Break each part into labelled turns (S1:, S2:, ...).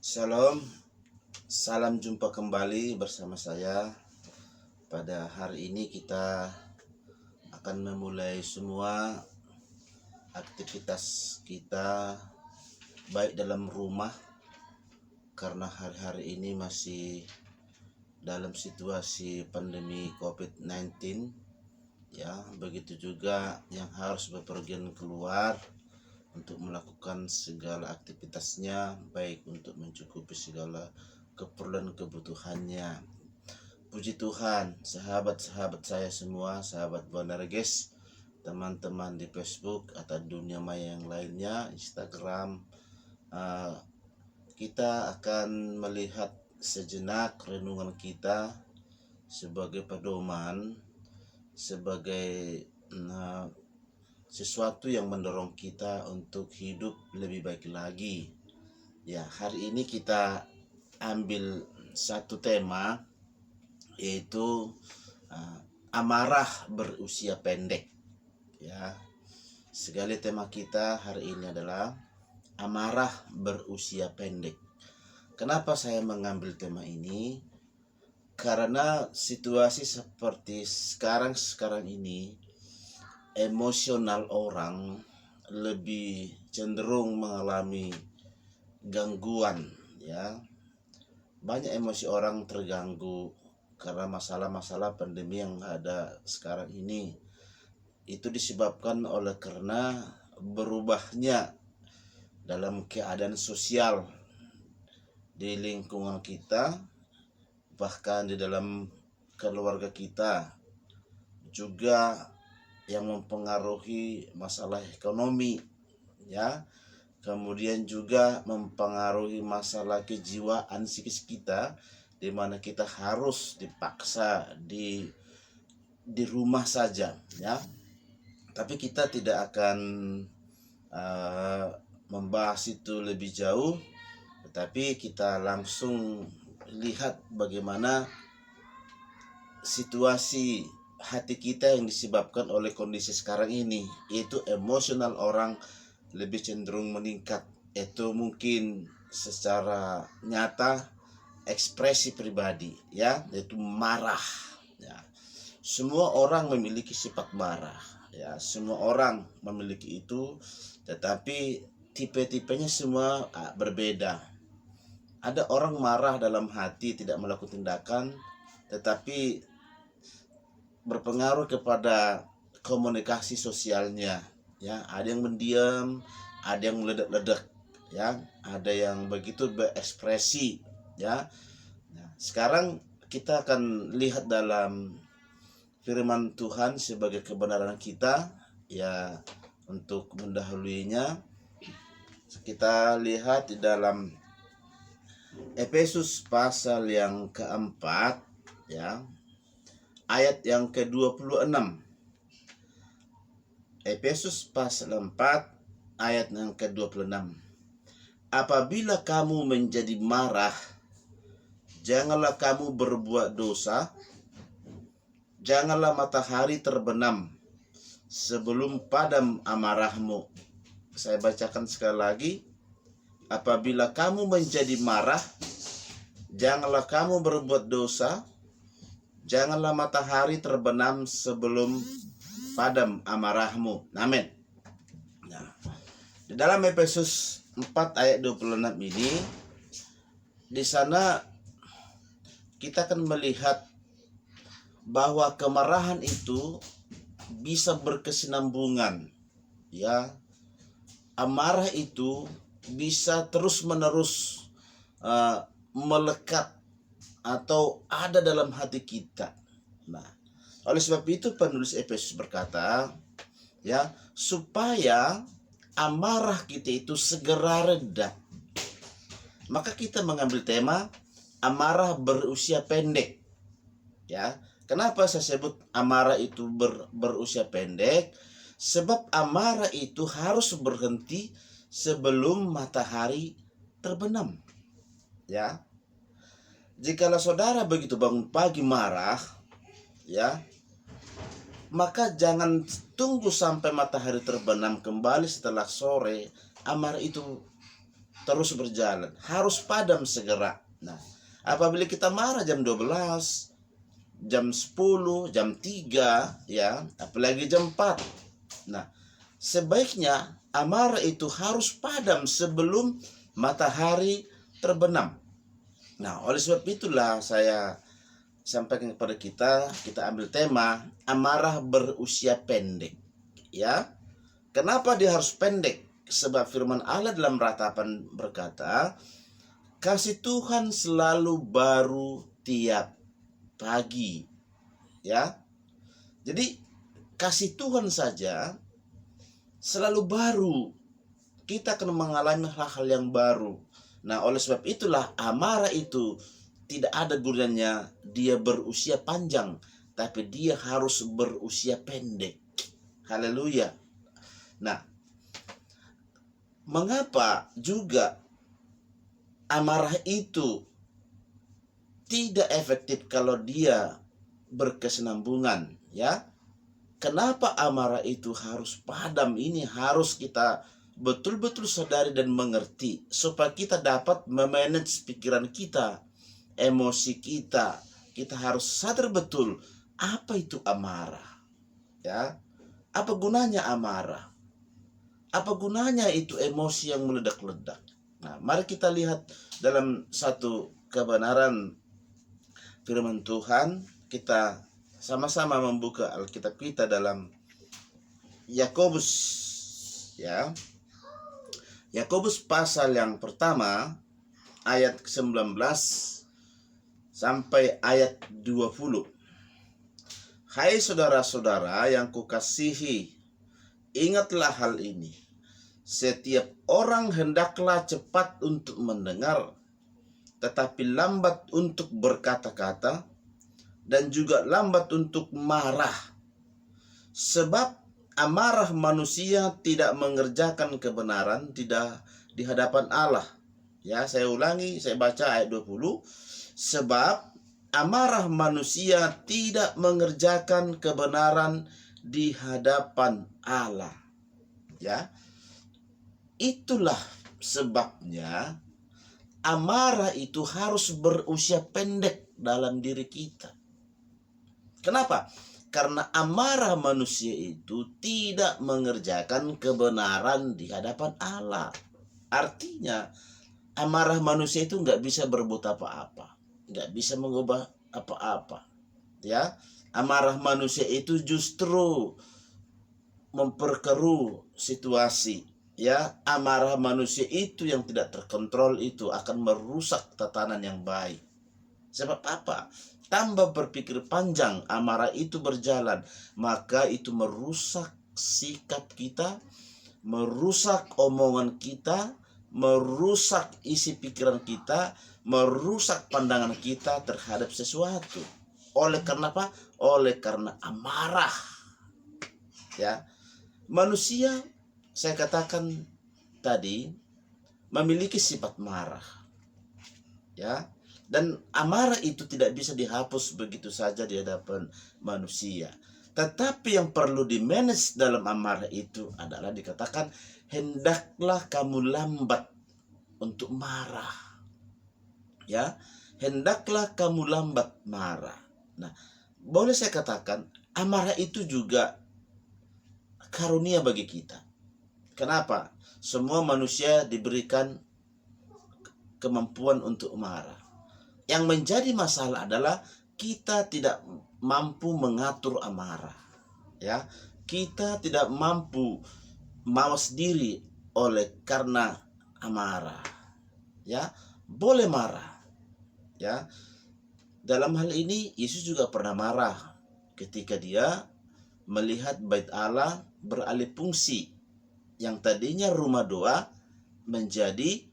S1: Shalom, salam jumpa kembali bersama saya. Pada hari ini kita akan memulai semua aktivitas kita baik dalam rumah, karena hari-hari ini masih dalam situasi pandemi COVID-19 ya. Begitu juga yang harus bepergian keluar untuk melakukan segala aktivitasnya, baik untuk mencukupi segala keperluan kebutuhannya. Puji Tuhan, sahabat-sahabat saya semua, sahabat Buana Reges, teman-teman di Facebook atau dunia maya yang lainnya, Instagram, kita akan melihat sejenak renungan kita sebagai pedoman, sebagai sesuatu yang mendorong kita untuk hidup lebih baik lagi. Ya, hari ini kita ambil satu tema, yaitu amarah berusia pendek. Ya, sekali tema kita hari ini adalah amarah berusia pendek. Kenapa saya mengambil tema ini? Karena situasi seperti sekarang ini, emosional orang lebih cenderung mengalami gangguan ya. Banyak emosi orang terganggu karena masalah-masalah pandemi yang ada sekarang ini. Itu disebabkan oleh karena berubahnya dalam keadaan sosial di lingkungan kita, bahkan di dalam keluarga kita, juga yang mempengaruhi masalah ekonomi ya, kemudian juga mempengaruhi masalah kejiwaan psikis kita, di mana kita harus dipaksa di rumah saja ya. Tapi kita tidak akan membahas itu lebih jauh, tetapi kita langsung lihat bagaimana situasi hati kita yang disebabkan oleh kondisi sekarang ini, yaitu emosional orang lebih cenderung meningkat. Itu mungkin secara nyata ekspresi pribadi ya, yaitu marah ya. Semua orang memiliki sifat marah ya, semua orang memiliki itu, tetapi tipe-tipenya semua berbeda. Ada orang marah dalam hati, tidak melakukan tindakan, tetapi berpengaruh kepada komunikasi sosialnya ya. Ada yang mendiam, ada yang meledak-ledak ya, ada yang begitu berekspresi ya. Nah, sekarang kita akan lihat dalam firman Tuhan sebagai kebenaran kita ya. Untuk mendahulunya, kita lihat di dalam Efesus pasal yang keempat ya, ayat yang ke-26. Efesus pasal 4 ayat yang ke-26. Apabila kamu menjadi marah, janganlah kamu berbuat dosa, janganlah matahari terbenam sebelum padam amarahmu. Saya bacakan sekali lagi. Apabila kamu menjadi marah, janganlah kamu berbuat dosa, janganlah matahari terbenam sebelum padam amarahmu. Amin. Nah, di dalam Efesus 4 ayat 26 ini, di sana kita akan melihat bahwa kemarahan itu bisa berkesinambungan ya. Amarah itu bisa terus-menerus melekat atau ada dalam hati kita. Nah, oleh sebab itu penulis Efesus berkata ya, supaya amarah kita itu segera reda, maka kita mengambil tema amarah berusia pendek ya. Kenapa saya sebut amarah itu berusia pendek? Sebab amarah itu harus berhenti sebelum matahari terbenam ya. Jikalau saudara begitu bangun pagi marah ya, maka jangan tunggu sampai matahari terbenam kembali setelah sore amarah itu terus berjalan, harus padam segera. Nah, apabila kita marah jam 12, jam 10, jam 3, ya, apalagi jam 4. Nah, sebaiknya amarah itu harus padam sebelum matahari terbenam. Nah, oleh sebab itulah saya sampaikan kepada kita ambil tema amarah berusia pendek. Ya, kenapa dia harus pendek? Sebab firman Allah dalam ratapan berkata, kasih Tuhan selalu baru tiap pagi. Ya, jadi kasih Tuhan saja selalu baru. Kita akan mengalami hal-hal yang baru. Nah, oleh sebab itulah amarah itu tidak ada gunanya dia berusia panjang, tapi dia harus berusia pendek. Haleluya. Nah, mengapa juga amarah itu tidak efektif kalau dia berkesinambungan, ya? Kenapa amarah itu harus padam? Ini harus kita betul-betul sadari dan mengerti supaya kita dapat memanage pikiran kita, emosi kita. Kita harus sadar betul apa itu amarah. Ya. Apa gunanya amarah? Apa gunanya itu emosi yang meledak-ledak? Nah, mari kita lihat dalam satu kebenaran firman Tuhan. Kita sama-sama membuka Alkitab kita dalam Yakobus, ya. Yakobus pasal yang pertama ayat 19 sampai ayat 20. Hai saudara-saudara yang kukasihi, ingatlah hal ini. Setiap orang hendaklah cepat untuk mendengar, tetapi lambat untuk berkata-kata, dan juga lambat untuk marah. Sebab amarah manusia tidak mengerjakan kebenaran tidak di hadapan Allah. Ya, saya ulangi, saya baca ayat 20. Sebab amarah manusia tidak mengerjakan kebenaran di hadapan Allah. Ya. Itulah sebabnya amarah itu harus berusia pendek dalam diri kita. Kenapa? Karena amarah manusia itu tidak mengerjakan kebenaran di hadapan Allah. Artinya, amarah manusia itu nggak bisa berbuat apa-apa, nggak bisa mengubah apa-apa. Ya, amarah manusia itu justru memperkeruh situasi. Ya, amarah manusia itu yang tidak terkontrol itu akan merusak tatanan yang baik. Sebab apa? Tambah berpikir panjang, amarah itu berjalan, maka itu merusak sikap kita, merusak omongan kita, merusak isi pikiran kita, merusak pandangan kita terhadap sesuatu. Oleh karena apa? Oleh karena amarah. Ya. Manusia, saya katakan tadi, memiliki sifat marah. Ya. Dan amarah itu tidak bisa dihapus begitu saja di hadapan manusia. Tetapi yang perlu dimanage dalam amarah itu adalah dikatakan, hendaklah kamu lambat untuk marah. Ya, hendaklah kamu lambat marah. Nah, boleh saya katakan, amarah itu juga karunia bagi kita. Kenapa? Semua manusia diberikan kemampuan untuk marah. Yang menjadi masalah adalah kita tidak mampu mengatur amarah. Ya, kita tidak mampu mawas diri oleh karena amarah. Ya, boleh marah. Ya, dalam hal ini Yesus juga pernah marah ketika dia melihat bait Allah beralih fungsi, yang tadinya rumah doa menjadi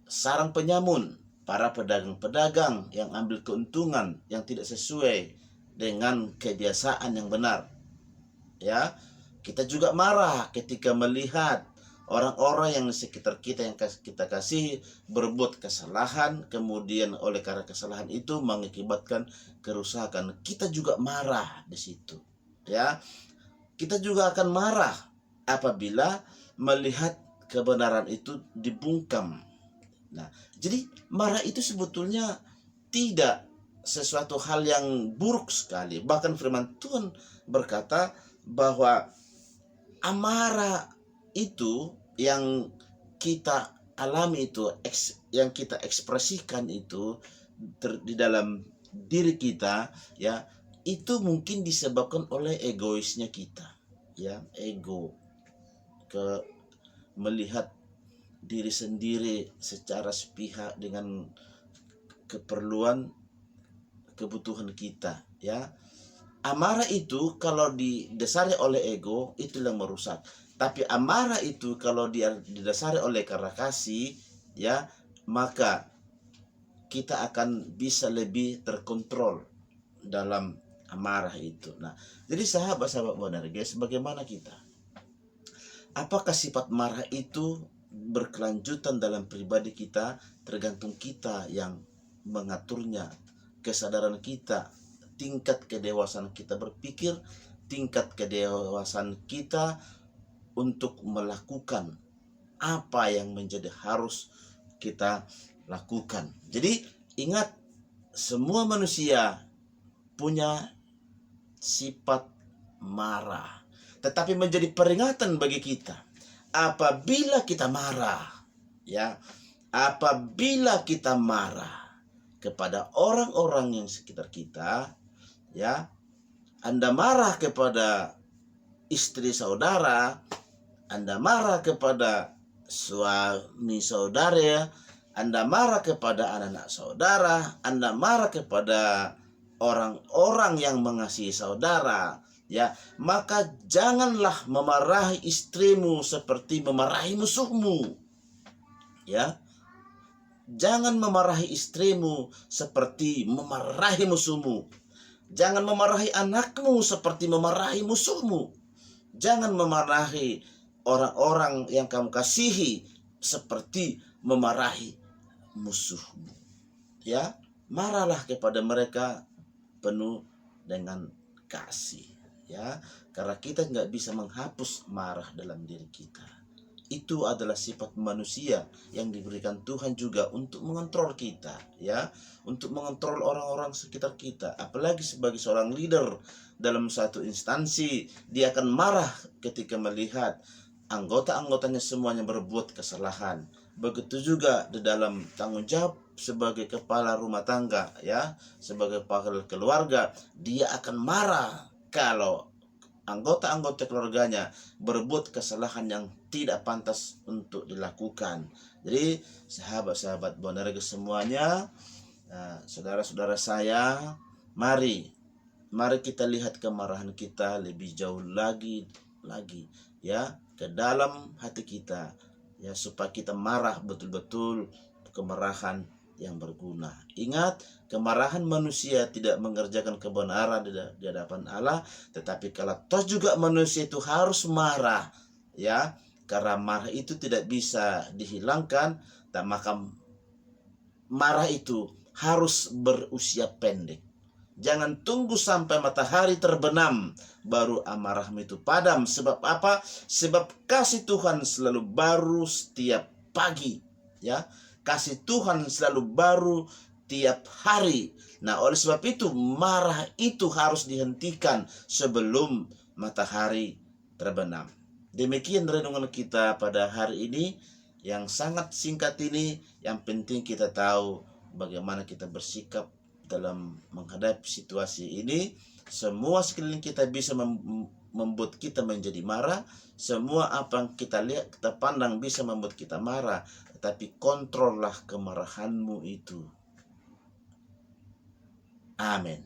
S1: sarang penyamun. Para pedagang-pedagang yang ambil keuntungan yang tidak sesuai dengan kebiasaan yang benar. Ya, kita juga marah ketika melihat orang-orang yang di sekitar kita yang kita kasih berbuat kesalahan, kemudian oleh karena kesalahan itu mengakibatkan kerusakan. Kita juga marah di situ. Ya, kita juga akan marah apabila melihat kebenaran itu dibungkam. Nah, jadi marah itu sebetulnya tidak sesuatu hal yang buruk sekali. Bahkan firman Tuhan berkata bahwa amarah itu yang kita alami itu, yang kita ekspresikan itu di dalam diri kita, ya, itu mungkin disebabkan oleh egoisnya kita, ya, ego, ke melihat diri sendiri secara sepihak dengan keperluan kebutuhan kita, ya. Amarah itu kalau didasari oleh ego itu yang merusak. Tapi amarah itu kalau dia didasari oleh karena kasih, ya, maka kita akan bisa lebih terkontrol dalam amarah itu. Nah, jadi sahabat-sahabat Bonerges, bagaimana kita? Apakah sifat marah itu berkelanjutan dalam pribadi kita? Tergantung kita yang mengaturnya. Kesadaran kita, tingkat kedewasaan kita berpikir, tingkat kedewasaan kita untuk melakukan apa yang menjadi harus kita lakukan. Jadi ingat, semua manusia punya sifat marah, tetapi menjadi peringatan bagi kita apabila kita marah, ya, apabila kita marah kepada orang-orang yang sekitar kita, ya, Anda marah kepada istri saudara, Anda marah kepada suami saudara, Anda marah kepada anak-anak saudara, Anda marah kepada orang-orang yang mengasihi saudara, ya, maka janganlah memarahi istrimu seperti memarahi musuhmu, ya. Jangan memarahi istrimu seperti memarahi musuhmu. Jangan memarahi anakmu seperti memarahi musuhmu. Jangan memarahi orang-orang yang kamu kasihi seperti memarahi musuhmu. Ya, marahlah kepada mereka penuh dengan kasih. Ya, karena kita nggak bisa menghapus marah dalam diri kita. Itu adalah sifat manusia yang diberikan Tuhan juga untuk mengontrol kita, ya, untuk mengontrol orang-orang sekitar kita. Apalagi sebagai seorang leader dalam satu instansi, dia akan marah ketika melihat anggota-anggotanya semuanya berbuat kesalahan. Begitu juga di dalam tanggung jawab sebagai kepala rumah tangga, ya, sebagai kepala keluarga, dia akan marah kalau anggota-anggota keluarganya berbuat kesalahan yang tidak pantas untuk dilakukan. Jadi sahabat-sahabat Bonerges semuanya, saudara-saudara saya, mari kita lihat kemarahan kita lebih jauh lagi, ya, ke dalam hati kita, ya, supaya kita marah betul-betul kemarahan yang berguna. Ingat, kemarahan manusia tidak mengerjakan kebenaran di hadapan Allah, tetapi kalau toh juga manusia itu harus marah, ya, karena marah itu tidak bisa dihilangkan, dan maka marah itu harus berusia pendek. Jangan tunggu sampai matahari terbenam baru amarahmu itu padam. Sebab apa? Sebab kasih Tuhan selalu baru setiap pagi, ya. Kasih Tuhan selalu baru tiap hari. Nah, oleh sebab itu marah itu harus dihentikan sebelum matahari terbenam. Demikian renungan kita pada hari ini yang sangat singkat ini. Yang penting kita tahu bagaimana kita bersikap dalam menghadapi situasi ini. Semua sekeliling kita bisa membuat kita menjadi marah. Semua apa yang kita lihat, kita pandang bisa membuat kita marah. Tetapi kontrollah kemarahanmu itu. Amin.